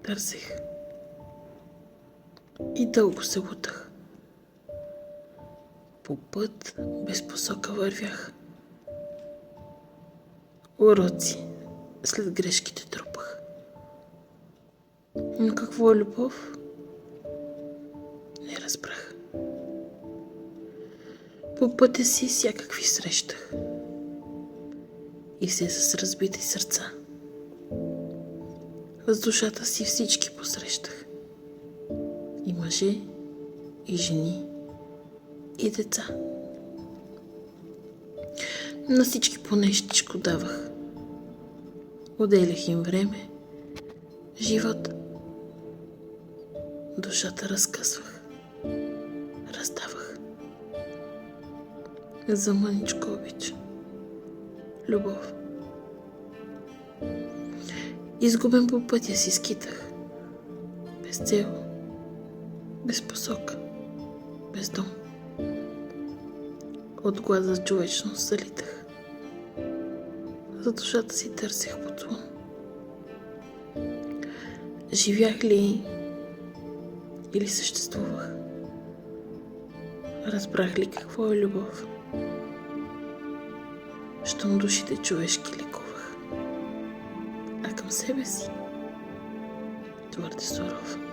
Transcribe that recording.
Търсех и дълго се лутах. По път без посока вървях. Уроци след грешките трупах. Но какво е любов? Не разбрах. По пътя си всякакви срещах. И все с разбити сърца. С душата си всички посрещах. И мъже, и жени, и деца. На всички по нещичко давах. Отделях им време, живот. Душата разкъсвах, раздавах. За мъничко обич, любов. Изгубен по пътя си скитах. Без цел, без посока, без дом. От глад за човечност залитах. За душата си търсех подслон. Живях ли или съществувах? Разбрах ли какво е любов? Щом душите човешки лекувах, а към себе си твърде суров.